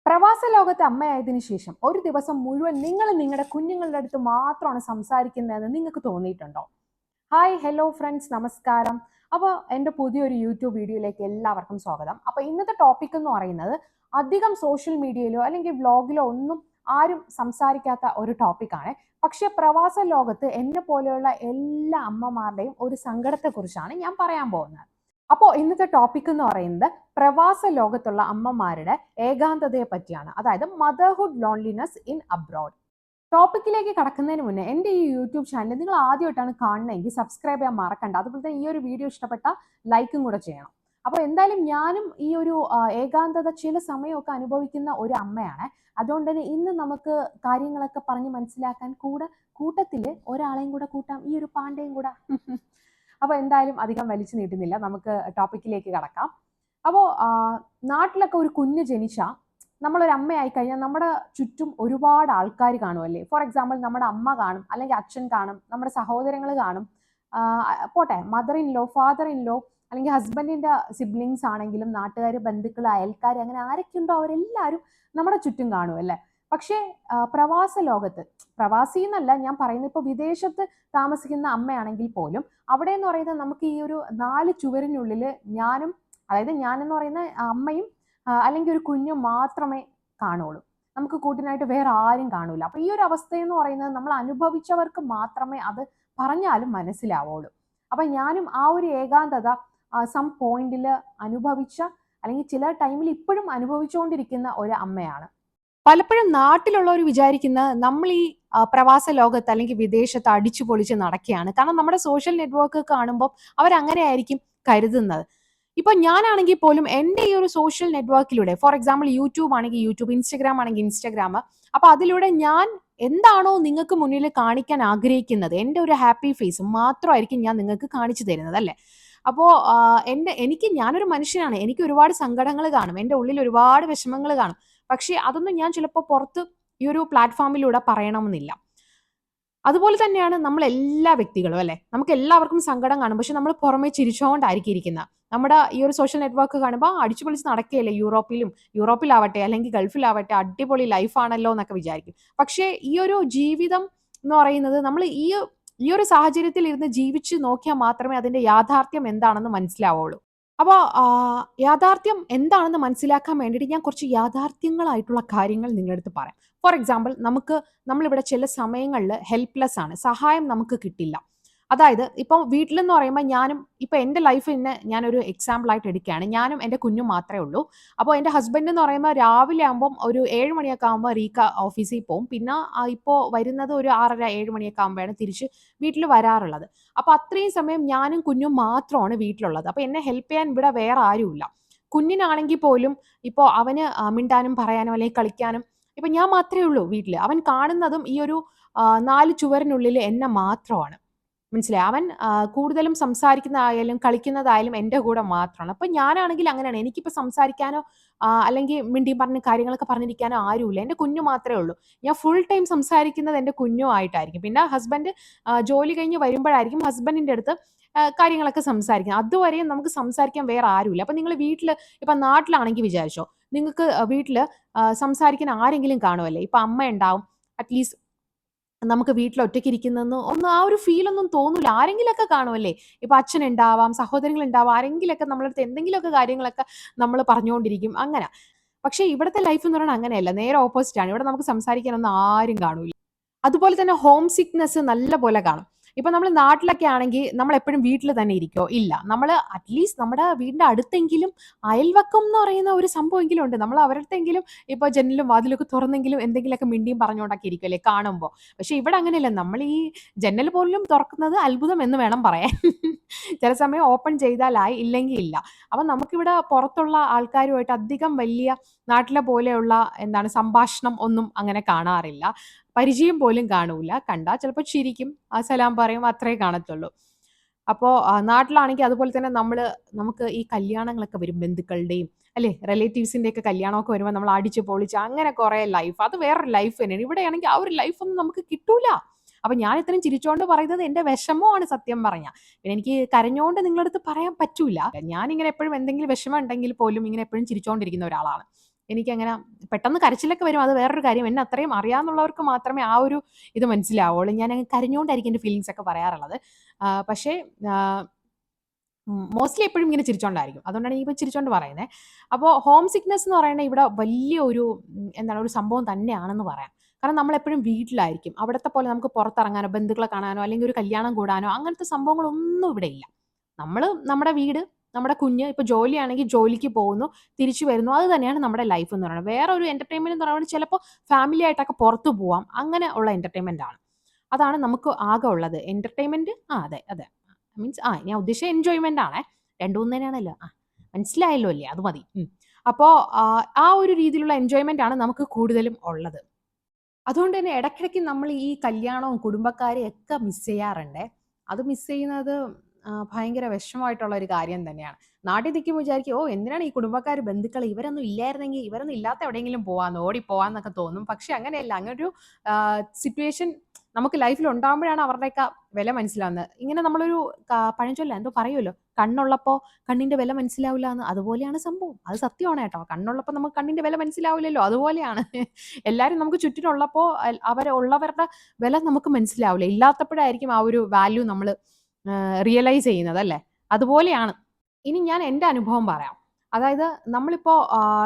പ്രവാസ ലോകത്തെ അമ്മയായതിനു ശേഷം ഒരു ദിവസം മുഴുവൻ നിങ്ങൾ നിങ്ങളുടെ കുഞ്ഞുങ്ങളുടെ അടുത്ത് മാത്രമാണ് സംസാരിക്കുന്നതെന്ന് നിങ്ങൾക്ക് തോന്നിയിട്ടുണ്ടോ? ഹായ് ഹലോ ഫ്രണ്ട്സ്, നമസ്കാരം. അപ്പോൾ എൻ്റെ പുതിയൊരു യൂട്യൂബ് വീഡിയോയിലേക്ക് എല്ലാവർക്കും സ്വാഗതം. അപ്പോൾ ഇന്നത്തെ ടോപ്പിക് എന്ന് പറയുന്നത് അധികം സോഷ്യൽ മീഡിയയിലോ അല്ലെങ്കിൽ വ്ലോഗിലോ ഒന്നും ആരും സംസാരിക്കാത്ത ഒരു ടോപ്പിക്കാണ്. പക്ഷെ പ്രവാസ ലോകത്ത് എന്നെ പോലെയുള്ള എല്ലാ അമ്മമാരുടെയും ഒരു സങ്കടത്തെക്കുറിച്ചാണ് ഞാൻ പറയാൻ പോകുന്നത്. അപ്പോൾ ഇന്നത്തെ ടോപ്പിക് എന്ന് പറയുന്നത് പ്രവാസ ലോകത്തുള്ള അമ്മമാരുടെ ഏകാന്തതയെ പറ്റിയാണ്, അതായത് മദർഹുഡ് ലോൺലിനെസ് ഇൻ അബ്രോഡ്. ടോപ്പിക്കിലേക്ക് കടക്കുന്നതിന് മുന്നേ എൻ്റെ ഈ യൂട്യൂബ് ചാനൽ നിങ്ങൾ ആദ്യമായിട്ടാണ് കാണുന്നതെങ്കിൽ സബ്സ്ക്രൈബ് ചെയ്യാൻ മറക്കണ്ട. അതുപോലെ തന്നെ ഈ ഒരു വീഡിയോ ഇഷ്ടപ്പെട്ട ലൈക്കും കൂടെ ചെയ്യണം. അപ്പോൾ എന്തായാലും ഞാനും ഈ ഒരു ഏകാന്തത ചില സമയമൊക്കെ അനുഭവിക്കുന്ന ഒരു അമ്മയാണ്. അതുകൊണ്ട് തന്നെ ഇന്ന് നമുക്ക് കാര്യങ്ങളൊക്കെ പറഞ്ഞ് മനസ്സിലാക്കാൻ കൂട്ടത്തിൽ ഒരാളെയും കൂടെ കൂട്ടാം, ഈ ഒരു പാണ്ടയും കൂടെ. അപ്പോൾ എന്തായാലും അധികം വലിച്ചു നീട്ടുന്നില്ല, നമുക്ക് ടോപ്പിക്കിലേക്ക് കടക്കാം. അപ്പോൾ നാട്ടിലൊക്കെ ഒരു കുഞ്ഞ് ജനിച്ചാൽ നമ്മളൊരു അമ്മയായി കഴിഞ്ഞാൽ നമ്മുടെ ചുറ്റും ഒരുപാട് ആൾക്കാർ കാണുമല്ലേ. ഫോർ എക്സാമ്പിൾ നമ്മുടെ അമ്മ കാണും, അല്ലെങ്കിൽ അച്ഛൻ കാണും, നമ്മുടെ സഹോദരങ്ങൾ കാണും, പോട്ടെ mother in law, father in law, അല്ലെങ്കിൽ ഹസ്ബൻഡിൻ്റെ സിബ്ലിങ്സ് ആണെങ്കിലും നാട്ടുകാർ, ബന്ധുക്കൾ, അയൽക്കാർ, അങ്ങനെ ആരൊക്കെ ഉണ്ടോ അവരെല്ലാവരും നമ്മുടെ ചുറ്റും കാണും അല്ലേ. പക്ഷേ പ്രവാസ ലോകത്ത്, പ്രവാസി എന്നല്ല ഞാൻ പറയുന്നത്, ഇപ്പോൾ വിദേശത്ത് താമസിക്കുന്ന അമ്മയാണെങ്കിൽ പോലും അവിടെ എന്ന് പറയുന്നത് നമുക്ക് ഈ ഒരു 4 ചുവരിനുള്ളിൽ ഞാനും, അതായത് ഞാനെന്ന് പറയുന്ന അമ്മയും അല്ലെങ്കിൽ ഒരു കുഞ്ഞും മാത്രമേ കാണുള്ളൂ. നമുക്ക് കൂട്ടിനായിട്ട് വേറെ ആരും കാണൂല. അപ്പൊ ഈ ഒരു അവസ്ഥയെന്ന് പറയുന്നത് നമ്മൾ അനുഭവിച്ചവർക്ക് മാത്രമേ അത് പറഞ്ഞാലും മനസ്സിലാവുള്ളൂ. അപ്പൊ ഞാനും ആ ഒരു ഏകാന്തത സം പോയിന്റിൽ അനുഭവിച്ച, അല്ലെങ്കിൽ ചില ടൈമിൽ ഇപ്പോഴും അനുഭവിച്ചുകൊണ്ടിരിക്കുന്ന ഒരു അമ്മയാണ്. പലപ്പോഴും നാട്ടിലുള്ളവർ വിചാരിക്കുന്ന നമ്മൾ ഈ പ്രവാസ ലോകത്ത് അല്ലെങ്കിൽ വിദേശത്ത് അടിച്ചു പൊളിച്ച് നടക്കുകയാണ്. കാരണം നമ്മുടെ സോഷ്യൽ നെറ്റ്വർക്ക് കാണുമ്പോൾ അവരങ്ങനെ ആയിരിക്കും കരുതുന്നത്. ഇപ്പൊ ഞാനാണെങ്കിൽ പോലും എൻ്റെ ഈ ഒരു സോഷ്യൽ നെറ്റ്വർക്കിലൂടെ, ഫോർ എക്സാമ്പിൾ യൂട്യൂബ് ആണെങ്കിൽ യൂട്യൂബ്, ഇൻസ്റ്റഗ്രാം ആണെങ്കിൽ ഇൻസ്റ്റഗ്രാം, അപ്പൊ അതിലൂടെ ഞാൻ എന്താണോ നിങ്ങൾക്ക് മുന്നിൽ കാണിക്കാൻ ആഗ്രഹിക്കുന്നത്, എൻ്റെ ഒരു ഹാപ്പി ഫേസ് മാത്രമായിരിക്കും ഞാൻ നിങ്ങൾക്ക് കാണിച്ചു തരുന്നത് അല്ലേ. അപ്പോൾ ഞാനൊരു മനുഷ്യനാണ്, എനിക്ക് ഒരുപാട് സങ്കടങ്ങൾ കാണും, എൻ്റെ ഉള്ളിൽ ഒരുപാട് വിഷമങ്ങൾ കാണും. പക്ഷേ അതൊന്നും ഞാൻ ചിലപ്പോൾ പുറത്ത് ഈ ഒരു പ്ലാറ്റ്ഫോമിലൂടെ പറയണമെന്നില്ല. അതുപോലെ തന്നെയാണ് നമ്മൾ എല്ലാ വ്യക്തികളും അല്ലെ. നമുക്ക് എല്ലാവർക്കും സങ്കടം കാണും, പക്ഷെ നമ്മൾ പുറമെ ചിരിച്ചുകൊണ്ടായിരിക്കും ഇരിക്കുന്നത്. നമ്മുടെ ഈ ഒരു സോഷ്യൽ നെറ്റ്വർക്ക് കാണുമ്പോൾ അടിച്ചു പൊളിച്ച് നടക്കുകയല്ലേ, യൂറോപ്പിലാവട്ടെ അല്ലെങ്കിൽ ഗൾഫിലാവട്ടെ, അടിപൊളി ലൈഫാണല്ലോ എന്നൊക്കെ വിചാരിക്കും. പക്ഷേ ഈ ഒരു ജീവിതം എന്ന് പറയുന്നത് നമ്മൾ ഈ ഒരു സാഹചര്യത്തിൽ ഇരുന്ന് ജീവിച്ച് നോക്കിയാൽ മാത്രമേ അതിന്റെ യാഥാർത്ഥ്യം എന്താണെന്ന് മനസ്സിലാവുള്ളൂ. അപ്പോൾ യാഥാർത്ഥ്യം എന്താണെന്ന് മനസ്സിലാക്കാൻ വേണ്ടിയിട്ട് ഞാൻ കുറച്ച് യാഥാർത്ഥ്യങ്ങളായിട്ടുള്ള കാര്യങ്ങൾ നിങ്ങളുടെ അടുത്ത് പറയാം. ഫോർ എക്സാമ്പിൾ, നമ്മളിവിടെ ചില സമയങ്ങളിൽ ഹെൽപ്ലെസ് ആണ്, സഹായം നമുക്ക് കിട്ടില്ല. അതായത് ഇപ്പം വീട്ടിലെന്ന് പറയുമ്പോൾ ഇപ്പം എൻ്റെ ലൈഫ് തന്നെ ഞാനൊരു എക്സാമ്പിൾ ആയിട്ട് എടുക്കുകയാണ്. ഞാനും എൻ്റെ കുഞ്ഞും മാത്രമേ ഉള്ളൂ. അപ്പോൾ എൻ്റെ ഹസ്ബൻഡ് എന്ന് പറയുമ്പോൾ രാവിലെ ആകുമ്പം ഒരു 7 മണിയൊക്കെ ആകുമ്പോൾ റീക്ക ഓഫീസിൽ പോകും. പിന്നെ ഇപ്പോൾ വരുന്നത് ഒരു 6:30 7 മണിയൊക്കെ ആകുമ്പോഴാണ് തിരിച്ച് വീട്ടിൽ വരാറുള്ളത്. അപ്പോൾ അത്രയും സമയം ഞാനും കുഞ്ഞും മാത്രമാണ് വീട്ടിലുള്ളത്. അപ്പോൾ എന്നെ ഹെൽപ്പ് ചെയ്യാൻ ഇവിടെ വേറെ ആരുമില്ല. കുഞ്ഞിനാണെങ്കിൽ പോലും ഇപ്പോൾ അവന് മിണ്ടാനും പറയാനും അല്ലെങ്കിൽ കളിക്കാനും ഇപ്പൊ ഞാൻ മാത്രമേ ഉള്ളൂ വീട്ടിൽ. അവൻ കാണുന്നതും ഈ ഒരു 4 ചുവരിനുള്ളിൽ എന്നെ മാത്രമാണ്. മനസ്സിലായി. അവൻ കൂടുതലും സംസാരിക്കുന്നതായാലും കളിക്കുന്നതായാലും എൻ്റെ കൂടെ മാത്രമാണ്. അപ്പൊ ഞാനാണെങ്കിൽ അങ്ങനെയാണ്. എനിക്കിപ്പോ സംസാരിക്കാനോ അല്ലെങ്കിൽ മിണ്ടിയും പറഞ്ഞ് കാര്യങ്ങളൊക്കെ പറഞ്ഞിരിക്കാനോ ആരുമില്ല. എൻ്റെ കുഞ്ഞു മാത്രമേ ഉള്ളൂ. ഞാൻ ഫുൾ ടൈം സംസാരിക്കുന്നത് എൻ്റെ കുഞ്ഞുമായിട്ടായിരിക്കും. പിന്നെ ഹസ്ബൻഡ് ജോലി കഴിഞ്ഞ് വരുമ്പോഴായിരിക്കും ഹസ്ബൻഡിന്റെ അടുത്ത് കാര്യങ്ങളൊക്കെ സംസാരിക്കുന്നത്. അതുവരെയും നമുക്ക് സംസാരിക്കാൻ വേറെ ആരുമില്ല. അപ്പൊ നിങ്ങൾ ഇപ്പൊ നാട്ടിലാണെങ്കിൽ വിചാരിച്ചോ, നിങ്ങൾക്ക് വീട്ടില് സംസാരിക്കാൻ ആരെങ്കിലും കാണുമല്ലേ. ഇപ്പൊ അമ്മ ഉണ്ടാവും, അറ്റ്ലീസ്റ്റ് നമുക്ക് വീട്ടിൽ ഒറ്റയ്ക്ക് ഇരിക്കുന്നെന്ന് ആ ഒരു ഫീലൊന്നും തോന്നൂല. ആരെങ്കിലുമൊക്കെ കാണുമല്ലേ. ഇപ്പൊ അച്ഛനുണ്ടാവാം, സഹോദരങ്ങളുണ്ടാവാം, ആരെങ്കിലുമൊക്കെ നമ്മളടുത്ത് എന്തെങ്കിലുമൊക്കെ കാര്യങ്ങളൊക്കെ നമ്മൾ പറഞ്ഞുകൊണ്ടിരിക്കും അങ്ങനെ. പക്ഷേ ഇവിടുത്തെ ലൈഫ് എന്ന് പറയുന്നത് അങ്ങനെയല്ല, നേരെ ഓപ്പോസിറ്റ് ആണ്. ഇവിടെ നമുക്ക് സംസാരിക്കാനൊന്നും ആരും കാണൂല. അതുപോലെ തന്നെ ഹോം സിക്നെസ് നല്ല പോലെ കാണും. ഇപ്പൊ നമ്മൾ നാട്ടിലൊക്കെ ആണെങ്കിൽ നമ്മൾ എപ്പോഴും വീട്ടിൽ തന്നെ ഇരിക്കോ? ഇല്ല. നമ്മൾ അറ്റ്ലീസ്റ്റ് നമ്മുടെ വീടിന്റെ അടുത്തെങ്കിലും അയൽവക്കം എന്ന് പറയുന്ന ഒരു സംഭവമെങ്കിലും ഉണ്ട്. നമ്മൾ അവരടുത്തെങ്കിലും ഇപ്പൊ ജനലും വാതിലൊക്കെ തുറന്നെങ്കിലും എന്തെങ്കിലുമൊക്കെ മിണ്ടിയും പറഞ്ഞുകൊണ്ടൊക്കെ ഇരിക്കും അല്ലേ കാണുമ്പോൾ. പക്ഷെ ഇവിടെ അങ്ങനെയല്ല. നമ്മൾ ഈ ജനൽ പോലും തുറക്കുന്നത് അത്ഭുതം എന്ന് വേണം പറയാൻ. ചില സമയം ഓപ്പൺ ചെയ്താലായി, ഇല്ലെങ്കിൽ ഇല്ല. അപ്പൊ നമുക്കിവിടെ പുറത്തുള്ള ആൾക്കാരുമായിട്ട് അധികം വലിയ നാട്ടിലെ പോലെയുള്ള സംഭാഷണം ഒന്നും അങ്ങനെ കാണാറില്ല. പരിചയം പോലും കാണൂല. കണ്ടാൽ ചിലപ്പോൾ ചിരിക്കും, സലാം പറയും, അത്രേ കാണത്തുള്ളൂ. അപ്പോൾ നാട്ടിലാണെങ്കിൽ അതുപോലെ തന്നെ നമുക്ക് ഈ കല്യാണങ്ങളൊക്കെ വരും, ബന്ധുക്കളുടെയും അല്ലേ റിലേറ്റീവ്സിന്റെ ഒക്കെ കല്യാണമൊക്കെ വരുമ്പോൾ നമ്മൾ അടിച്ച് പൊളിച്ച് അങ്ങനെ കുറെ ലൈഫ്, അത് വേറൊരു ലൈഫ് തന്നെയാണ്. ഇവിടെയാണെങ്കിൽ ആ ഒരു ലൈഫ് ഒന്നും നമുക്ക് കിട്ടൂല. അപ്പൊ ഞാൻ ഇത്രയും ചിരിച്ചോണ്ട് പറയുന്നത് എന്റെ വിഷമമാണ് സത്യം പറഞ്ഞാൽ. പിന്നെ എനിക്ക് കരഞ്ഞോണ്ട് നിങ്ങളുടെ അടുത്ത് പറയാൻ പറ്റൂല. ഞാനിങ്ങനെ എപ്പോഴും എന്തെങ്കിലും വിഷമം ഉണ്ടെങ്കിൽ പോലും ഇങ്ങനെ എപ്പോഴും ചിരിച്ചോണ്ടിരിക്കുന്ന ഒരാളാണ്. എനിക്കങ്ങനെ പെട്ടെന്ന് കരച്ചിലൊക്കെ വരും. അത് വേറൊരു കാര്യം. എന്നെ അത്രയും അറിയാവുന്നവർക്ക് മാത്രമേ ആ ഒരു ഇത് മനസ്സിലാവുള്ളൂ. ഞാനങ്ങ് കരഞ്ഞുകൊണ്ടായിരിക്കും എൻ്റെ ഫീലിങ്സ് ഒക്കെ പറയാറുള്ളത്. പക്ഷേ മോസ്റ്റ്ലി എപ്പോഴും ഇങ്ങനെ ചിരിച്ചോണ്ടായിരിക്കും. അതുകൊണ്ടാണ് ഞാനിപ്പോൾ ചിരിച്ചോണ്ട് പറയുന്നത്. അപ്പോൾ ഹോം സിക്നെസ് എന്ന് പറയുന്നത് ഇവിടെ വലിയ ഒരു എന്താണ് ഒരു സംഭവം തന്നെയാണെന്ന് പറയാം. കാരണം നമ്മളെപ്പോഴും വീട്ടിലായിരിക്കും. അവിടുത്തെ പോലെ നമുക്ക് പുറത്തിറങ്ങാനോ ബന്ധുക്കളെ കാണാനോ അല്ലെങ്കിൽ ഒരു കല്യാണം കൂടാനോ അങ്ങനത്തെ സംഭവങ്ങളൊന്നും ഇവിടെ ഇല്ല. നമ്മൾ നമ്മുടെ വീട്, നമ്മുടെ കുഞ്ഞ്, ഇപ്പോൾ ജോലിയാണെങ്കിൽ ജോലിക്ക് പോകുന്നു, തിരിച്ചു വരുന്നു. അത് തന്നെയാണ് നമ്മുടെ ലൈഫ് എന്ന് പറയുന്നത്. വേറെ ഒരു എന്റർടൈൻമെന്റ് എന്ന് പറയുന്നത് ചിലപ്പോൾ ഫാമിലി ആയിട്ടൊക്കെ പുറത്തു പോവാം. അങ്ങനെ ഉള്ള എന്റർടൈൻമെന്റ് ആണ്. അതാണ് നമുക്ക് ആകെ ഉള്ളത്. എന്റർടൈൻമെന്റ് അതെ അതെ. മീൻസ് ഞാൻ ഉദ്ദേശിച്ച എൻജോയ്മെന്റ് ആണേ. രണ്ടു മൂന്ന് തന്നെയാണല്ലോ. മനസ്സിലായല്ലോ അല്ലേ? അത് മതി. അപ്പോ ആ ഒരു രീതിയിലുള്ള എൻജോയ്മെന്റ് ആണ് നമുക്ക് കൂടുതലും ഉള്ളത്. അതുകൊണ്ട് തന്നെ ഇടയ്ക്കിടയ്ക്ക് നമ്മൾ ഈ കല്യാണവും കുടുംബക്കാരെയും ഒക്കെ മിസ് ചെയ്യാറുണ്ട്. അത് മിസ് ചെയ്യുന്നത് ഭയങ്കര വിഷമമായിട്ടുള്ള ഒരു കാര്യം തന്നെയാണ്. നാട്ടിൽ നിൽക്കുമ്പോൾ വിചാരിക്കും, ഓ എന്തിനാണ് ഈ കുടുംബക്കാർ ബന്ധുക്കൾ ഇവരൊന്നും ഇല്ലായിരുന്നെങ്കിൽ ഇവരൊന്നും ഇല്ലാത്ത എവിടെയെങ്കിലും പോവാന്ന് ഓടിപ്പോവാന്നൊക്കെ തോന്നും. പക്ഷെ അങ്ങനെയല്ല. അങ്ങനൊരു സിറ്റുവേഷൻ നമുക്ക് ലൈഫിൽ ഉണ്ടാകുമ്പോഴാണ് അവരുടെയൊക്കെ വില മനസ്സിലാവുന്നത്. ഇങ്ങനെ നമ്മളൊരു പഴഞ്ചൊല്ല എന്തോ പറയുമല്ലോ, കണ്ണുള്ളപ്പോൾ കണ്ണിന്റെ വില മനസ്സിലാവില്ല എന്ന്. അതുപോലെയാണ് സംഭവം. അത് സത്യമാണ് കേട്ടോ. കണ്ണുള്ളപ്പോൾ നമുക്ക് കണ്ണിന്റെ വില മനസ്സിലാവില്ലല്ലോ. അതുപോലെയാണ് എല്ലാവരും നമുക്ക് ചുറ്റിനുള്ളപ്പോൾ അവരുള്ളവരുടെ വില നമുക്ക് മനസ്സിലാവില്ല. ഇല്ലാത്തപ്പോഴായിരിക്കും ആ ഒരു വാല്യൂ നമ്മൾ റിയലൈസ് ചെയ്യുന്നത് അല്ലേ? അതുപോലെയാണ്. ഇനി ഞാൻ എൻ്റെ അനുഭവം പറയാം. അതായത് നമ്മളിപ്പോൾ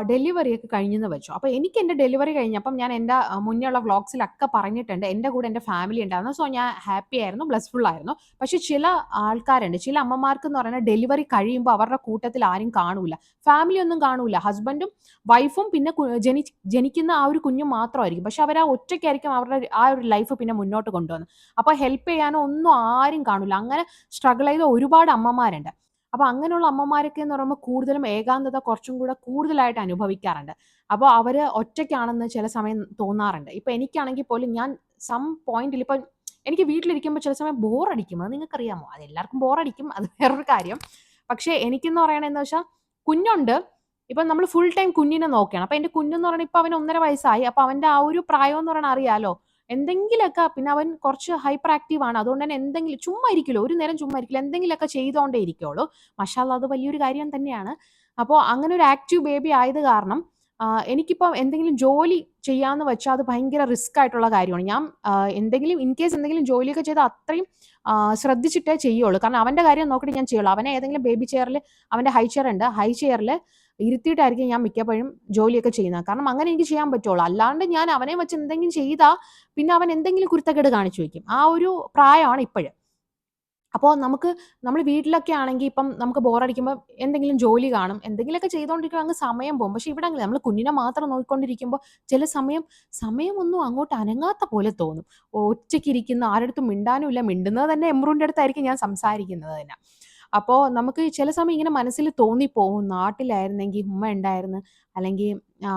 ഡെലിവറി ഒക്കെ കഴിഞ്ഞെന്ന് വെച്ചോ. അപ്പോൾ എനിക്ക് എൻ്റെ ഡെലിവറി കഴിഞ്ഞപ്പം ഞാൻ എൻ്റെ മുന്നേ ഉള്ള വ്ളോഗ്സിലൊക്കെ പറഞ്ഞിട്ടുണ്ട്. എൻ്റെ കൂടെ എൻ്റെ ഫാമിലി ഉണ്ടായിരുന്നു. സോ ഞാൻ ഹാപ്പി ആയിരുന്നു, ബ്ലെസ്ഫുൾ ആയിരുന്നു. പക്ഷേ ചില ആൾക്കാരുണ്ട്, ചില അമ്മമാർക്ക് എന്ന് പറയുന്നത് ഡെലിവറി കഴിയുമ്പോൾ അവരുടെ കൂട്ടത്തിൽ ആരും കാണൂല. ഫാമിലി ഒന്നും കാണൂല. ഹസ്ബൻഡും വൈഫും പിന്നെ ജനിക്കുന്ന ആ ഒരു കുഞ്ഞും മാത്രമായിരിക്കും. പക്ഷെ അവർ ആ ഒറ്റയ്ക്കായിരിക്കും അവരുടെ ആ ഒരു ലൈഫ് പിന്നെ മുന്നോട്ട് കൊണ്ടുപോകുന്നത്. അപ്പോൾ ഹെൽപ്പ് ചെയ്യാനോ ഒന്നും ആരും കാണൂല. അങ്ങനെ സ്ട്രഗിൾ ചെയ്ത ഒരുപാട് അമ്മമാരുണ്ട്. അപ്പോൾ അങ്ങനെയുള്ള അമ്മമാരൊക്കെ എന്ന് പറയുമ്പോൾ കൂടുതലും ഏകാന്തത കുറച്ചും കൂടെ കൂടുതലായിട്ട് അനുഭവിക്കാറുണ്ട്. അപ്പോൾ അവർ ഒറ്റയ്ക്കാണെന്ന് ചില സമയം തോന്നാറുണ്ട്. ഇപ്പോൾ എനിക്കാണെങ്കിൽ പോലും ഞാൻ സം പോയിന്റിൽ ഇപ്പം എനിക്ക് വീട്ടിലിരിക്കുമ്പോൾ ചില സമയം ബോറടിക്കും. അത് നിങ്ങൾക്കറിയാമോ? അത് എല്ലാവർക്കും ബോറടിക്കും. അത് വേറൊരു കാര്യം. പക്ഷേ എനിക്കെന്ന് പറയണത് എന്ന് വെച്ചാൽ കുഞ്ഞുണ്ട്. ഇപ്പം നമ്മൾ ഫുൾ ടൈം കുഞ്ഞിനെ നോക്കുകയാണ്. അപ്പോൾ എൻ്റെ കുഞ്ഞെന്ന് പറയുന്നത് ഇപ്പോൾ അവന് 1.5 വയസ്സായി. അപ്പോൾ അവൻ്റെ ആ ഒരു പ്രായം എന്ന് പറയുന്നത് അറിയാലോ. എന്തെങ്കിലുമൊക്കെ പിന്നെ അവൻ കുറച്ച് ഹൈപ്പർ ആക്റ്റീവ് ആണ്. അതുകൊണ്ട് തന്നെ എന്തെങ്കിലും ചുമ്മാ ഇരിക്കില്ല. ഒരു നേരം ചുമ്മാ ഇരിക്കില്ല. എന്തെങ്കിലുമൊക്കെ ചെയ്തുകൊണ്ടേ ഇരിക്കുള്ളൂ. മാഷാഅല്ലാഹ് അത് വലിയൊരു കാര്യം തന്നെയാണ്. അപ്പോൾ അങ്ങനെ ഒരു ആക്റ്റീവ് ബേബി ആയത് കാരണം എനിക്കിപ്പോൾ എന്തെങ്കിലും ജോലി ചെയ്യാന്ന് വെച്ചാൽ അത് ഭയങ്കര റിസ്ക് ആയിട്ടുള്ള കാര്യമാണ്. ഞാൻ എന്തെങ്കിലും ഇൻ കേസ് എന്തെങ്കിലും ജോലിയൊക്കെ ചെയ്താൽ അത്രയും ശ്രദ്ധിച്ചിട്ടേ ചെയ്യുള്ളൂ. കാരണം അവൻ്റെ കാര്യം നോക്കിയിട്ട് ഞാൻ ചെയ്യുള്ളൂ. അവനെ ഏതെങ്കിലും ബേബി ചെയറിൽ, അവൻ്റെ ഹൈ ചെയർ ഉണ്ട്, ഹൈ ചെയറിൽ ഇരുത്തിയിട്ടായിരിക്കും ഞാൻ മിക്കപ്പോഴും ജോലിയൊക്കെ ചെയ്യുന്നത്. കാരണം അങ്ങനെ എനിക്ക് ചെയ്യാൻ പറ്റുള്ളൂ. അല്ലാണ്ട് ഞാൻ അവനെ വെച്ച് എന്തെങ്കിലും ചെയ്താൽ പിന്നെ അവൻ എന്തെങ്കിലും കുരുത്തക്കേട് കാണിച്ചു വെക്കും. ആ ഒരു പ്രായമാണ് ഇപ്പോഴും. അപ്പോൾ നമ്മൾ വീട്ടിലൊക്കെ ആണെങ്കിൽ ഇപ്പം നമുക്ക് ബോറടിക്കുമ്പോൾ എന്തെങ്കിലും ജോലി കാണും. എന്തെങ്കിലുമൊക്കെ ചെയ്തുകൊണ്ടിരിക്കുമ്പോൾ അങ്ങ് സമയം പോകും. പക്ഷെ ഇവിടെ അങ്ങനെ നമ്മൾ കുഞ്ഞിനെ മാത്രം നോക്കിക്കൊണ്ടിരിക്കുമ്പോൾ ചില സമയമൊന്നും അങ്ങോട്ട് അനങ്ങാത്ത പോലെ തോന്നും. ഒറ്റയ്ക്കിരിക്കുന്ന, ആരുടെ അടുത്തും മിണ്ടാനും ഇല്ല. മിണ്ടുന്നത് തന്നെ എമ്രൂൻ്റെ അടുത്തായിരിക്കും ഞാൻ സംസാരിക്കുന്നത് തന്നെ. അപ്പോൾ നമുക്ക് ചില സമയം ഇങ്ങനെ മനസ്സിൽ തോന്നിപ്പോവും, നാട്ടിലായിരുന്നെങ്കിൽ ഉമ്മ ഉണ്ടായിരുന്നു, അല്ലെങ്കിൽ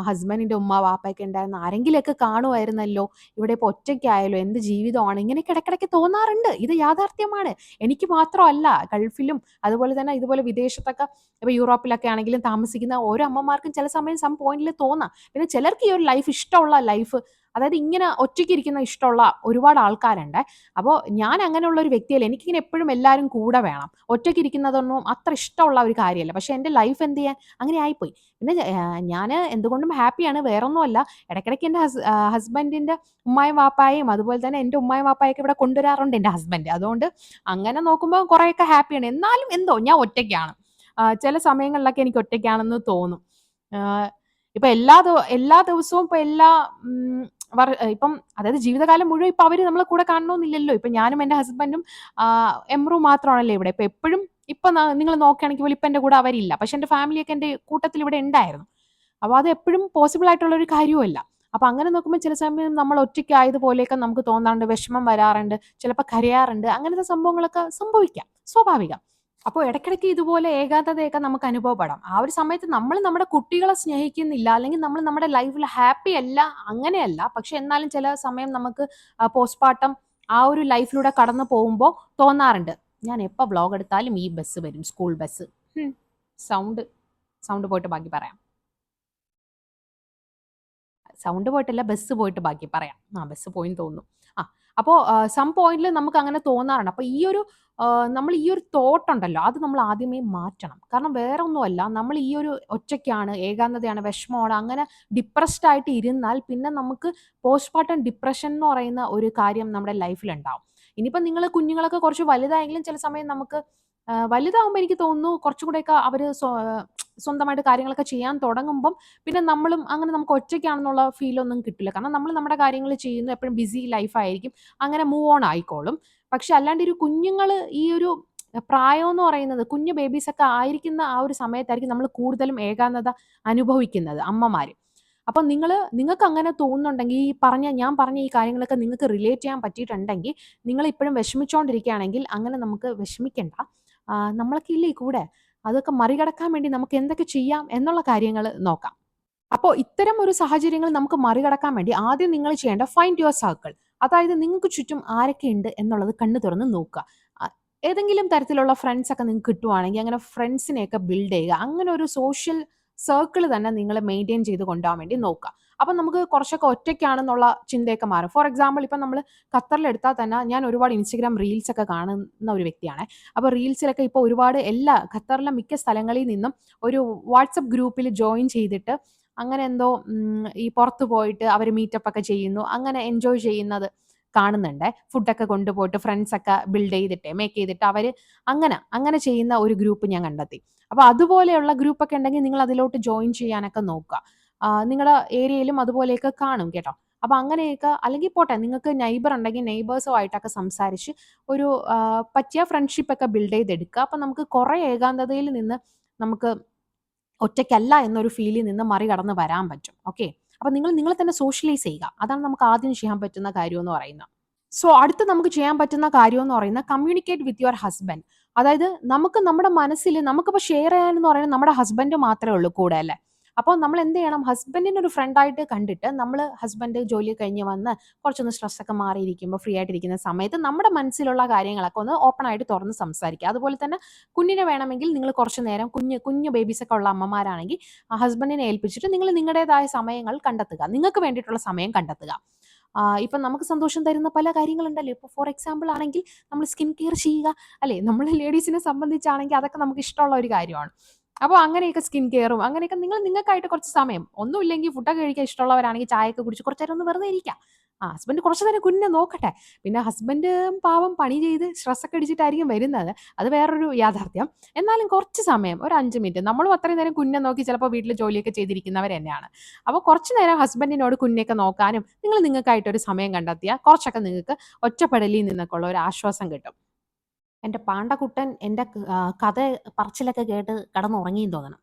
ഹസ്ബൻഡിൻ്റെ ഉമ്മ വാപ്പയൊക്കെ ഉണ്ടായിരുന്നു, ആരെങ്കിലുമൊക്കെ കാണുമായിരുന്നല്ലോ, ഇവിടെ ഇപ്പോൾ ഒറ്റയ്ക്കായല്ലോ, എന്ത് ജീവിതമാണ്, ഇങ്ങനെയൊക്കെ ഇടയ്ക്കിടയ്ക്ക് തോന്നാറുണ്ട്. ഇത് യാഥാർത്ഥ്യമാണ്. എനിക്ക് മാത്രമല്ല, ഗൾഫിലും അതുപോലെ തന്നെ ഇതുപോലെ വിദേശത്തൊക്കെ ഇപ്പോൾ യൂറോപ്പിലൊക്കെ ആണെങ്കിലും താമസിക്കുന്ന ഓരോ അമ്മമാർക്കും ചില സമയം പോയിന്റിൽ തോന്നാം. പിന്നെ ചിലർക്ക് ഈ ഒരു ലൈഫ് ഇഷ്ടമുള്ള ലൈഫ്, അതായത് ഇങ്ങനെ ഒറ്റയ്ക്ക് ഇരിക്കുന്ന ഇഷ്ടമുള്ള ഒരുപാട് ആൾക്കാരുണ്ട്. അപ്പോൾ ഞാൻ അങ്ങനെയുള്ള ഒരു വ്യക്തിയല്ല. എനിക്കിങ്ങനെ എപ്പോഴും എല്ലാവരും കൂടെ വേണം. ഒറ്റയ്ക്ക് ഇരിക്കുന്നതൊന്നും അത്ര ഇഷ്ടമുള്ള ഒരു കാര്യമല്ല. പക്ഷെ എൻ്റെ ലൈഫ് എന്ത് ചെയ്യാൻ അങ്ങനെ ആയിപ്പോയി. പിന്നെ ഞാൻ എന്തുകൊണ്ടും ഹാപ്പിയാണ്. വേറൊന്നുമല്ല, ഇടയ്ക്കിടയ്ക്ക് എൻ്റെ ഹസ്ബൻഡിൻ്റെ ഉമ്മായും വാപ്പായും അതുപോലെ തന്നെ എൻ്റെ ഉമ്മായും വാപ്പായൊക്കെ ഇവിടെ കൊണ്ടുവരാറുണ്ട് എൻ്റെ ഹസ്ബൻഡ്. അതുകൊണ്ട് അങ്ങനെ നോക്കുമ്പോൾ കുറേയൊക്കെ ഹാപ്പിയാണ്. എന്നാലും എന്തോ ഞാൻ ഒറ്റയ്ക്കാണ്. ചില സമയങ്ങളിലൊക്കെ എനിക്ക് ഒറ്റയ്ക്കാണെന്ന് തോന്നും. ഇപ്പം എല്ലാ ദിവസവും ഇപ്പം ഇപ്പം അതായത് ജീവിതകാലം മുഴുവൻ ഇപ്പം അവർ നമ്മളെ കൂടെ കാണണമെന്നില്ലല്ലോ. ഇപ്പം ഞാനും എൻ്റെ ഹസ്ബൻഡും എമ്രു മാത്രമാണല്ലോ ഇവിടെ. ഇപ്പം എപ്പോഴും ഇപ്പം നിങ്ങൾ നോക്കുകയാണെങ്കിൽ പോലും ഇപ്പം എൻ്റെ കൂടെ അവരില്ല. പക്ഷെ എൻ്റെ ഫാമിലിയൊക്കെ എൻ്റെ കൂട്ടത്തിൽ ഇവിടെ ഉണ്ടായിരുന്നു. അപ്പോൾ അത് എപ്പോഴും പോസിബിൾ ആയിട്ടുള്ള ഒരു കാര്യവുമല്ല. അപ്പോൾ അങ്ങനെ നോക്കുമ്പോൾ ചില സമയം നമ്മൾ ഒറ്റയ്ക്കായതുപോലെയൊക്കെ നമുക്ക് തോന്നാറുണ്ട്, വിഷമം വരാറുണ്ട്, ചിലപ്പോൾ കരയാറുണ്ട്. അങ്ങനത്തെ സംഭവങ്ങളൊക്കെ സംഭവിക്കാം, സ്വാഭാവികം. അപ്പോൾ ഇടയ്ക്കിടയ്ക്ക് ഇതുപോലെ ഏകാന്തതയൊക്കെ നമുക്ക് അനുഭവപ്പെടാം. ആ ഒരു സമയത്ത് നമ്മൾ നമ്മുടെ കുട്ടികളെ സ്നേഹിക്കുന്നില്ല, അല്ലെങ്കിൽ നമ്മൾ നമ്മുടെ ലൈഫിൽ ഹാപ്പി അല്ല, അങ്ങനെയല്ല. പക്ഷെ എന്നാലും ചില സമയം നമുക്ക് പോസ്റ്റ്പാർട്ടം ആ ഒരു ലൈഫിലൂടെ കടന്നു പോകുമ്പോൾ തോന്നാറുണ്ട്, ഞാൻ എപ്പോൾ വ്ളോഗ് എടുത്താലും ഈ ബസ് വരും, സ്കൂൾ ബസ്. സൗണ്ട് പോയിട്ട് ബാക്കി പറയാം. സൗണ്ട് പോയിട്ടല്ല, ബസ് പോയിട്ട് ബാക്കി പറയാം. ബസ് പോയിന്ന് തോന്നുന്നു. അപ്പോൾ സം പോയിന്റിൽ നമുക്ക് അങ്ങനെ തോന്നാറുണ്ട്. അപ്പോൾ നമ്മൾ ഈ ഒരു തോട്ട് ഉണ്ടല്ലോ, അത് നമ്മൾ ആദ്യമേ മാറ്റണം. കാരണം വേറെ ഒന്നുമല്ല, നമ്മൾ ഈ ഒരു ഒറ്റയ്ക്കാണ്, ഏകാന്തതയാണ്, വിഷമമാണ്, അങ്ങനെ ഡിപ്രസ്ഡ് ആയിട്ട് ഇരുന്നാൽ പിന്നെ നമുക്ക് പോസ്റ്റ്മോർട്ടം ഡിപ്രഷൻ എന്ന് പറയുന്ന ഒരു കാര്യം നമ്മുടെ ലൈഫിൽ ഉണ്ടാവും. ഇനിയിപ്പോൾ നിങ്ങൾ കുഞ്ഞുങ്ങളൊക്കെ കുറച്ച് വലുതായെങ്കിലും ചില സമയം നമുക്ക് വലുതാവുമ്പോൾ എനിക്ക് തോന്നുന്നു കുറച്ചും കൂടെയൊക്കെ അവർ സ്വന്തമായിട്ട് കാര്യങ്ങളൊക്കെ ചെയ്യാൻ തുടങ്ങുമ്പം പിന്നെ നമ്മളും അങ്ങനെ നമുക്ക് ഒറ്റയ്ക്കാണെന്നുള്ള ഫീലൊന്നും കിട്ടില്ല. കാരണം നമ്മൾ നമ്മുടെ കാര്യങ്ങൾ ചെയ്യുന്നു, എപ്പോഴും ബിസി ലൈഫായിരിക്കും, അങ്ങനെ മൂവ് ഓൺ ആയിക്കോളും. പക്ഷെ അല്ലാണ്ട് ഒരു കുഞ്ഞുങ്ങൾ ഈ ഒരു പ്രായം എന്ന് പറയുന്നത്, കുഞ്ഞു ബേബീസൊക്കെ ആയിരിക്കുന്ന ആ ഒരു സമയത്തായിരിക്കും നമ്മൾ കൂടുതലും ഏകാന്തത അനുഭവിക്കുന്നത്, അമ്മമാർ. അപ്പം നിങ്ങൾക്ക് അങ്ങനെ തോന്നുന്നുണ്ടെങ്കിൽ, ഞാൻ പറഞ്ഞ ഈ കാര്യങ്ങളൊക്കെ നിങ്ങൾക്ക് റിലേറ്റ് ചെയ്യാൻ പറ്റിയിട്ടുണ്ടെങ്കിൽ, നിങ്ങൾ ഇപ്പോഴും വിഷമിച്ചുകൊണ്ടിരിക്കുകയാണെങ്കിൽ അങ്ങനെ നമുക്ക് വിഷമിക്കണ്ട. നമ്മളൊക്കെ ഇല്ലേ കൂടെ. അതൊക്കെ മറികടക്കാൻ വേണ്ടി നമുക്ക് എന്തൊക്കെ ചെയ്യാം എന്നുള്ള കാര്യങ്ങൾ നോക്കാം. അപ്പോൾ ഇത്തരം ഒരു സാഹചര്യങ്ങൾ നമുക്ക് മറികടക്കാൻ വേണ്ടി ആദ്യം നിങ്ങൾ ചെയ്യേണ്ട ഫൈൻഡ് യുവർ സർക്കിൾ. അതായത് നിങ്ങൾക്ക് ചുറ്റും ആരൊക്കെ ഉണ്ട് എന്നുള്ളത് കണ്ണു തുറന്ന് നോക്കുക. ഏതെങ്കിലും തരത്തിലുള്ള ഫ്രണ്ട്സ് ഒക്കെ നിങ്ങൾക്ക് കിട്ടുവാണെങ്കിൽ അങ്ങനെ ഫ്രണ്ട്സിനെയൊക്കെ ബിൽഡ് ചെയ്യുക. അങ്ങനെ ഒരു സോഷ്യൽ സർക്കിൾ തന്നെ നിങ്ങൾ മെയിൻറ്റെയിൻ ചെയ്ത് കൊണ്ടുപോകാൻ വേണ്ടി നോക്കുക. അപ്പം നമുക്ക് കുറച്ചൊക്കെ ഒറ്റയ്ക്കാണെന്നുള്ള ചിന്തയൊക്കെ മാറും. ഫോർ എക്സാമ്പിൾ, ഇപ്പം നമ്മൾ ഖത്തറിലെടുത്താൽ തന്നെ ഞാൻ ഒരുപാട് ഇൻസ്റ്റഗ്രാം റീൽസ് ഒക്കെ കാണുന്ന ഒരു വ്യക്തിയാണ്. അപ്പോൾ റീൽസിലൊക്കെ ഇപ്പോൾ ഒരുപാട് ഖത്തറിലെ മിക്ക സ്ഥലങ്ങളിൽ നിന്നും ഒരു വാട്സപ്പ് ഗ്രൂപ്പിൽ ജോയിൻ ചെയ്തിട്ട് അങ്ങനെ എന്തോ ഈ പുറത്ത് പോയിട്ട് അവർ മീറ്റപ്പ് ഒക്കെ ചെയ്യുന്നു, അങ്ങനെ എൻജോയ് ചെയ്യുന്നത് കാണുന്നുണ്ട്. ഫുഡൊക്കെ കൊണ്ടുപോയിട്ട് ഫ്രണ്ട്സൊക്കെ ബിൽഡ് ചെയ്തിട്ട് മേക്ക് ചെയ്തിട്ട് അവർ അങ്ങനെ ചെയ്യുന്ന ഒരു ഗ്രൂപ്പ് ഞാൻ കണ്ടെത്തി. അപ്പോൾ അതുപോലെയുള്ള ഗ്രൂപ്പൊക്കെ ഉണ്ടെങ്കിൽ നിങ്ങൾ അതിലോട്ട് ജോയിൻ ചെയ്യാനൊക്കെ നോക്കുക. നിങ്ങളുടെ ഏരിയയിലും അതുപോലെയൊക്കെ കാണും കേട്ടോ. അപ്പോൾ അങ്ങനെയൊക്കെ, അല്ലെങ്കിൽ പോട്ടെ, നിങ്ങൾക്ക് നെയ്ബർ ഉണ്ടെങ്കിൽ നെയ്ബേഴ്സുമായിട്ടൊക്കെ സംസാരിച്ച് ഒരു പറ്റിയ ഫ്രണ്ട്ഷിപ്പ് ഒക്കെ ബിൽഡ് ചെയ്തെടുക്കുക. അപ്പം നമുക്ക് കുറേ ഏകാന്തതയിൽ നിന്ന് നമുക്ക് ഒറ്റയ്ക്കല്ല എന്നൊരു ഫീലിൽ നിന്ന് മറികടന്ന് വരാൻ പറ്റും. ഓക്കെ, അപ്പം നിങ്ങളെ തന്നെ സോഷ്യലൈസ് ചെയ്യുക. അതാണ് നമുക്ക് ആദ്യം ചെയ്യാൻ പറ്റുന്ന കാര്യം എന്ന് പറയുന്നത്. സോ അടുത്ത് നമുക്ക് ചെയ്യാൻ പറ്റുന്ന കാര്യം എന്ന് പറയുന്നത് കമ്മ്യൂണിക്കേറ്റ് വിത്ത് യുവർ ഹസ്ബൻഡ്. അതായത് നമുക്ക് നമ്മുടെ മനസ്സിൽ നമുക്കിപ്പോൾ ഷെയർ ചെയ്യാനെന്ന് പറയുന്നത് നമ്മുടെ ഹസ്ബൻഡ് മാത്രമേ ഉള്ളൂ കൂടെ, അല്ലേ? അപ്പോൾ നമ്മൾ എന്ത് ചെയ്യണം, ഹസ്ബൻഡിനെ ഒരു ഫ്രണ്ടായിട്ട് കണ്ടിട്ട് ഹസ്ബൻഡ് ജോലി കഴിഞ്ഞ് വന്ന് കുറച്ചൊന്ന് സ്ട്രെസ്സൊക്കെ മാറിയിരിക്കുമ്പോൾ ഫ്രീ ആയിട്ടിരിക്കുന്ന സമയത്ത് നമ്മുടെ മനസ്സിലുള്ള കാര്യങ്ങളൊക്കെ ഒന്ന് ഓപ്പൺ ആയിട്ട് തുറന്ന് സംസാരിക്കുക. അതുപോലെ തന്നെ കുഞ്ഞിനെ വേണമെങ്കിൽ നിങ്ങൾ കുറച്ച് നേരം, കുഞ്ഞു ബേബീസൊക്കെ ഉള്ള അമ്മമാരാണെങ്കിൽ ഹസ്ബൻഡിനെ ഏൽപ്പിച്ചിട്ട് നിങ്ങൾ നിങ്ങളുടേതായ സമയങ്ങൾ കണ്ടെത്തുക, നിങ്ങൾക്ക് വേണ്ടിയിട്ടുള്ള സമയം കണ്ടെത്തുക. ഇപ്പം നമുക്ക് സന്തോഷം തരുന്ന പല കാര്യങ്ങളുണ്ടല്ലോ. ഇപ്പോൾ ഫോർ എക്സാമ്പിൾ ആണെങ്കിൽ നമ്മൾ സ്കിൻ കെയർ ചെയ്യുക, അല്ലേ? നമ്മൾ ലേഡീസിനെ സംബന്ധിച്ചാണെങ്കിൽ അതൊക്കെ നമുക്ക് ഇഷ്ടമുള്ള ഒരു കാര്യമാണ്. അപ്പോൾ അങ്ങനെയൊക്കെ സ്കിൻ കെയറും അങ്ങനെയൊക്കെ നിങ്ങൾക്കായിട്ട് കുറച്ച് സമയം, ഒന്നുമില്ലെങ്കിൽ ഫുഡൊക്കെ കഴിക്കാൻ ഇഷ്ടമുള്ളവരാണെങ്കിൽ ചായയൊക്കെ കുടിച്ച് കുറച്ച് നേരം ഒന്ന് വെറുതെ ഇരിക്കാം. ഹസ്ബൻഡ് കുറച്ച് നേരം കുഞ്ഞിനെ നോക്കട്ടെ. പിന്നെ ഹസ്ബൻഡ് പാവം പണി ചെയ്ത് സ്ട്രെസ്സൊക്കെ അടിച്ചിട്ടായിരിക്കും വരുന്നത്, അത് വേറൊരു യാഥാർത്ഥ്യം. എന്നാലും കുറച്ച് സമയം, ഒരു 5 മിനിറ്റ്, നമ്മളും അത്രയും നേരം കുഞ്ഞിനെ നോക്കി ചിലപ്പോൾ വീട്ടിൽ ജോലിയൊക്കെ ചെയ്തിരിക്കുന്നവർ തന്നെയാണ്. അപ്പോൾ കുറച്ച് നേരം ഹസ്ബൻഡിനോട് കുഞ്ഞിനെയൊക്കെ നോക്കാനും നിങ്ങൾക്കായിട്ടൊരു സമയം കണ്ടെത്തിയാൽ കുറച്ചൊക്കെ നിങ്ങൾക്ക് ഒറ്റപ്പെടലിൽ നിന്നൊക്കെ ഉള്ള ഒരു ആശ്വാസം കിട്ടും. എൻ്റെ പാണ്ടക്കുട്ടൻ എൻ്റെ കഥ പറച്ചിലൊക്കെ കേട്ട് കിടന്നുറങ്ങിയെന്ന് തോന്നണം.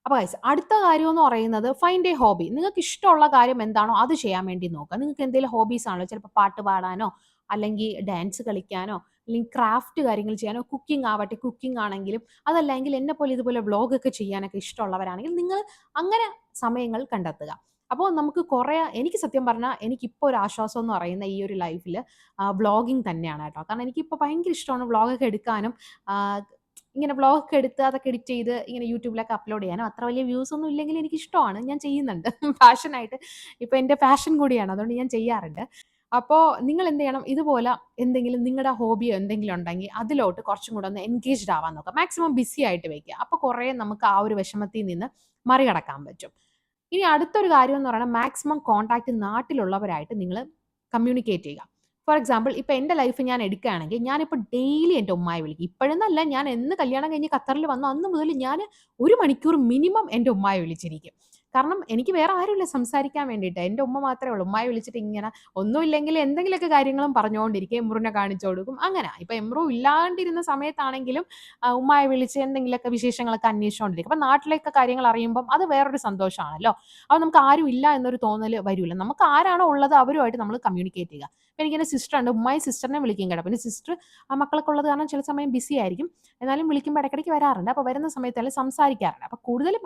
അപ്പോൾ ഗൈസ്, അടുത്ത കാര്യം എന്ന് പറയുന്നത് ഫൈൻഡ് എ ഹോബി. നിങ്ങൾക്ക് ഇഷ്ടമുള്ള കാര്യം എന്താണോ അത് ചെയ്യാൻ വേണ്ടി നോക്കുക. നിങ്ങൾക്ക് എന്തെങ്കിലും ഹോബീസ് ആണല്ലോ, ചിലപ്പോൾ പാട്ട് പാടാനോ അല്ലെങ്കിൽ ഡാൻസ് കളിക്കാനോ അല്ലെങ്കിൽ ക്രാഫ്റ്റ് കാര്യങ്ങൾ ചെയ്യാനോ, കുക്കിംഗ് ആവട്ടെ, കുക്കിംഗ് ആണെങ്കിലും, അതല്ലെങ്കിൽ എന്നെപ്പോലെ ഇതുപോലെ വ്ളോഗൊക്കെ ചെയ്യാനൊക്കെ ഇഷ്ടമുള്ളവരാണെങ്കിൽ നിങ്ങൾ അങ്ങനെ സമയങ്ങൾ കണ്ടെത്തുക. അപ്പോൾ നമുക്ക് എനിക്ക് സത്യം പറഞ്ഞാൽ എനിക്കിപ്പോൾ ഒരു ആശ്വാസം എന്ന് പറയുന്ന ഈ ഒരു ലൈഫിൽ വ്ളോഗിങ് തന്നെയാണ് കേട്ടോ. കാരണം എനിക്കിപ്പോൾ ഭയങ്കര ഇഷ്ടമാണ് വ്ളോഗൊക്കെ എടുക്കാനും, ഇങ്ങനെ വ്ളോഗൊക്കെ എടുത്ത് അതൊക്കെ എഡിറ്റ് ചെയ്ത് ഇങ്ങനെ യൂട്യൂബിലൊക്കെ അപ്ലോഡ് ചെയ്യാനും. അത്ര വലിയ വ്യൂസ് ഒന്നും ഇല്ലെങ്കിൽ എനിക്കിഷ്ടമാണ്, ഞാൻ ചെയ്യുന്നുണ്ട് പാഷനായിട്ട്. ഇപ്പോൾ എൻ്റെ പാഷൻ കൂടിയാണ്, അതുകൊണ്ട് ഞാൻ ചെയ്യാറുണ്ട്. അപ്പോൾ നിങ്ങൾ എന്ത് ചെയ്യണം, ഇതുപോലെ എന്തെങ്കിലും നിങ്ങളുടെ ഹോബിയോ എന്തെങ്കിലും ഉണ്ടെങ്കിൽ അതിലോട്ട് കുറച്ചും കൂടെ ഒന്ന് എൻഗേജ്ഡ് ആവാൻ നോക്കുക. മാക്സിമം ബിസി ആയിട്ട് വെക്കുക. അപ്പോൾ കുറേ നമുക്ക് ആ ഒരു വിഷമത്തിൽ നിന്ന് മറികടക്കാൻ പറ്റും. ഇനി അടുത്തൊരു കാര്യം എന്ന് പറയുന്നത് മാക്സിമം കോൺടാക്റ്റ് നാട്ടിലുള്ളവരായിട്ട് നിങ്ങൾ കമ്മ്യൂണിക്കേറ്റ് ചെയ്യുക. ഫോർ എക്സാമ്പിൾ, ഇപ്പോൾ എൻ്റെ ലൈഫ് ഞാൻ എടുക്കുകയാണെങ്കിൽ ഞാനിപ്പോൾ ഡെയിലി എൻ്റെ ഉമ്മായെ വിളിക്കും. ഇപ്പോഴെന്നല്ല, ഞാൻ എന്ന് കല്യാണം കഴിഞ്ഞ് ഖത്തറിൽ വന്നു അന്ന് മുതൽ ഞാൻ 1 മണിക്കൂർ മിനിമം എൻ്റെ ഉമ്മായെ വിളിച്ചിരിക്കും. കാരണം എനിക്ക് വേറെ ആരുമില്ല സംസാരിക്കാൻ വേണ്ടിയിട്ട്, എൻ്റെ ഉമ്മ മാത്രമേ ഉള്ളൂ. ഉമ്മായെ വിളിച്ചിട്ട് ഇങ്ങനെ ഒന്നുമില്ലെങ്കിൽ എന്തെങ്കിലുമൊക്കെ കാര്യങ്ങളും പറഞ്ഞുകൊണ്ടിരിക്കും, എമ്രുവിനെ കാണിച്ചു കൊടുക്കും. അങ്ങനെ ഇപ്പോൾ എമ്രു ഇല്ലാണ്ടിരുന്ന സമയത്താണെങ്കിലും ഉമ്മായെ വിളിച്ച് എന്തെങ്കിലുമൊക്കെ വിശേഷങ്ങളൊക്കെ അന്വേഷിച്ചുകൊണ്ടിരിക്കും. അപ്പം നാട്ടിലേക്ക് കാര്യങ്ങൾ അറിയുമ്പം അത് വേറൊരു സന്തോഷമാണല്ലോ. അപ്പോൾ നമുക്ക് ആരും ഇല്ല എന്നൊരു തോന്നൽ വരില്ല. നമുക്ക് ആരാണോ ഉള്ളത് അവരുമായിട്ട് നമ്മൾ കമ്മ്യൂണിക്കേറ്റ് ചെയ്യുക. അപ്പോൾ എനിക്കെൻ്റെ സിസ്റ്റർ ഉണ്ട്, ഉമ്മായി സിസ്റ്ററിനെ വിളിക്കും കേട്ടോ. പിന്നെ സിസ്റ്റർ മക്കളൊക്കെ ഉള്ളത് കാരണം ചില സമയം ബിസി ആയിരിക്കും, എന്നാലും വിളിക്കുമ്പോൾ ഇടയ്ക്കിടയ്ക്ക് വരാറുണ്ട്. അപ്പോൾ വരുന്ന സമയത്തെല്ലാം സംസാരിക്കാറുണ്ട്. അപ്പോൾ കൂടുതലും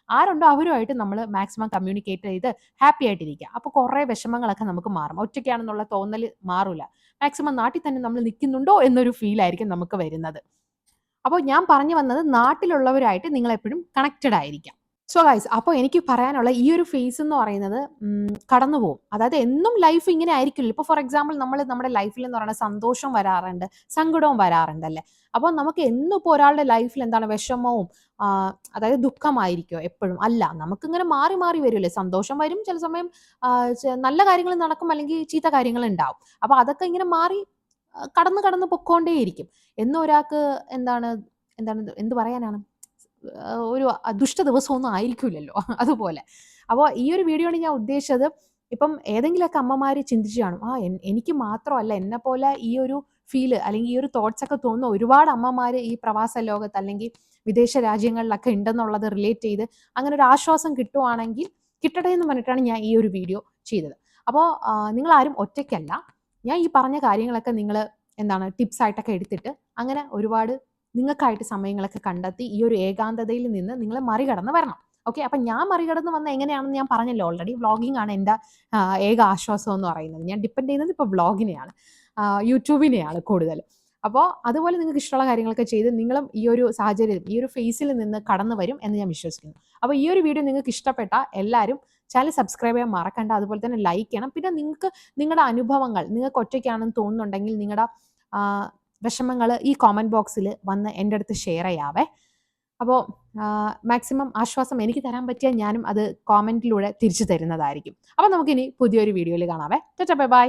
ആരുണ്ടോ അവരുമായിട്ട് നമ്മൾ മാക്സിമം കമ്മ്യൂണിക്കേറ്റ് ചെയ്ത് ഹാപ്പി ആയിട്ടിരിക്കുക. അപ്പോൾ കുറേ വിഷമങ്ങളൊക്കെ നമുക്ക് മാറും, ഒറ്റയ്ക്കാണെന്നുള്ള തോന്നൽ മാറില്ല. മാക്സിമം നാട്ടിൽ തന്നെ നമ്മൾ നിൽക്കുന്നുണ്ടോ എന്നൊരു ഫീലായിരിക്കും നമുക്ക് വരുന്നത്. അപ്പോൾ ഞാൻ പറഞ്ഞു വന്നത് നാട്ടിലുള്ളവരായിട്ട് നിങ്ങൾ എപ്പോഴും കണക്റ്റഡ് ആയിരിക്കാം. സോ ഗൈസ്, അപ്പോൾ എനിക്ക് പറയാനുള്ള ഈ ഒരു ഫേസ് എന്ന് പറയുന്നത് കടന്നു പോകും. അതായത് എന്നും ലൈഫ് ഇങ്ങനെ ആയിരിക്കില്ല. ഇപ്പോൾ ഫോർ എക്സാമ്പിൾ നമ്മൾ നമ്മുടെ ലൈഫിൽ എന്ന് പറയുന്നത് സന്തോഷം വരാറുണ്ട്, സങ്കടവും വരാറുണ്ടല്ലേ. അപ്പോൾ നമുക്ക് എന്നും ഇപ്പോൾ ഒരാളുടെ ലൈഫിൽ എന്താണ് വിഷമവും അതായത് ദുഃഖമായിരിക്കോ എപ്പോഴും? അല്ല, നമുക്കിങ്ങനെ മാറി മാറി വരുമല്ലേ. സന്തോഷം വരും, ചില സമയം നല്ല കാര്യങ്ങൾ നടക്കും, അല്ലെങ്കിൽ ചീത്ത കാര്യങ്ങൾ ഉണ്ടാവും. അപ്പോൾ അതൊക്കെ ഇങ്ങനെ മാറി കടന്ന് കടന്ന് പൊക്കോണ്ടേയിരിക്കും. എന്നും ഒരാൾക്ക് എന്താണ് എന്താണ് എന്ത് പറയാനാണ്, ഒരു ദുഷ്ട ദിവസമൊന്നും ആയിരിക്കില്ലല്ലോ അതുപോലെ. അപ്പോൾ ഈ ഒരു വീഡിയോയാണ് ഞാൻ ഉദ്ദേശിച്ചത്. ഇപ്പം ഏതെങ്കിലുമൊക്കെ അമ്മമാർ ചിന്തിച്ചു കാണും, എനിക്ക് മാത്രമല്ല എന്നെ പോലെ ഈ ഒരു ഫീല് അല്ലെങ്കിൽ ഈ ഒരു തോട്ട്സ് ഒക്കെ തോന്നുന്ന ഒരുപാട് അമ്മമാർ ഈ പ്രവാസ ലോകത്ത് അല്ലെങ്കിൽ വിദേശ രാജ്യങ്ങളിലൊക്കെ ഉണ്ടെന്നുള്ളത് റിലേറ്റ് ചെയ്ത് അങ്ങനെ ഒരു ആശ്വാസം കിട്ടുവാണെങ്കിൽ കിട്ടട്ടെ എന്ന് പറഞ്ഞിട്ടാണ് ഞാൻ ഈ ഒരു വീഡിയോ ചെയ്തത്. അപ്പോൾ നിങ്ങൾ ആരും ഒറ്റയ്ക്കല്ല. ഞാൻ ഈ പറഞ്ഞ കാര്യങ്ങളൊക്കെ നിങ്ങൾ എന്താണ് ടിപ്സ് ആയിട്ടൊക്കെ എടുത്തിട്ട് അങ്ങനെ ഒരുപാട് നിങ്ങൾക്കായിട്ട് സമയങ്ങളൊക്കെ കണ്ടെത്തി ഈ ഒരു ഏകാന്തതയിൽ നിന്ന് നിങ്ങൾ മറികടന്ന് വരണം. ഓക്കെ, അപ്പം ഞാൻ മറികടന്ന് വന്ന എങ്ങനെയാണെന്ന് ഞാൻ പറഞ്ഞല്ലോ ഓൾറെഡി. വ്ളോഗിംഗ് ആണ് എൻ്റെ ഏക ആശ്വാസം എന്ന് പറയുന്നത്. ഞാൻ ഡിപ്പെൻഡ് ചെയ്യുന്നത് ഇപ്പോൾ വ്ളോഗിനെയാണ്, യൂട്യൂബിനെയാണ് കൂടുതൽ. അപ്പോൾ അതുപോലെ നിങ്ങൾക്ക് ഇഷ്ടമുള്ള കാര്യങ്ങളൊക്കെ ചെയ്ത് നിങ്ങളും ഈ ഒരു സാഹചര്യം ഈ ഒരു ഫേസിൽ നിന്ന് കടന്നു വരും എന്ന് ഞാൻ വിശ്വസിക്കുന്നു. അപ്പോൾ ഈ ഒരു വീഡിയോ നിങ്ങൾക്ക് ഇഷ്ടപ്പെട്ട എല്ലാവരും ചാനൽ സബ്സ്ക്രൈബ് ചെയ്യാൻ മറക്കണ്ട. അതുപോലെ തന്നെ ലൈക്ക് ചെയ്യണം. പിന്നെ നിങ്ങൾക്ക് നിങ്ങളുടെ അനുഭവങ്ങൾ, നിങ്ങൾക്ക് ഒറ്റയ്ക്കാണെന്ന് തോന്നുന്നുണ്ടെങ്കിൽ നിങ്ങളുടെ വിഷമങ്ങൾ ഈ കോമൻറ്റ് ബോക്സിൽ വന്ന് എൻ്റെ അടുത്ത് ഷെയർ ചെയ്യാവേ. അപ്പോൾ മാക്സിമം ആശ്വാസം എനിക്ക് തരാൻ പറ്റിയാൽ ഞാനും അത് കോമൻറ്റിലൂടെ തിരിച്ചു തരുന്നതായിരിക്കും. അപ്പോൾ നമുക്കിനി പുതിയൊരു വീഡിയോയിൽ കാണാവേ. Bye bye.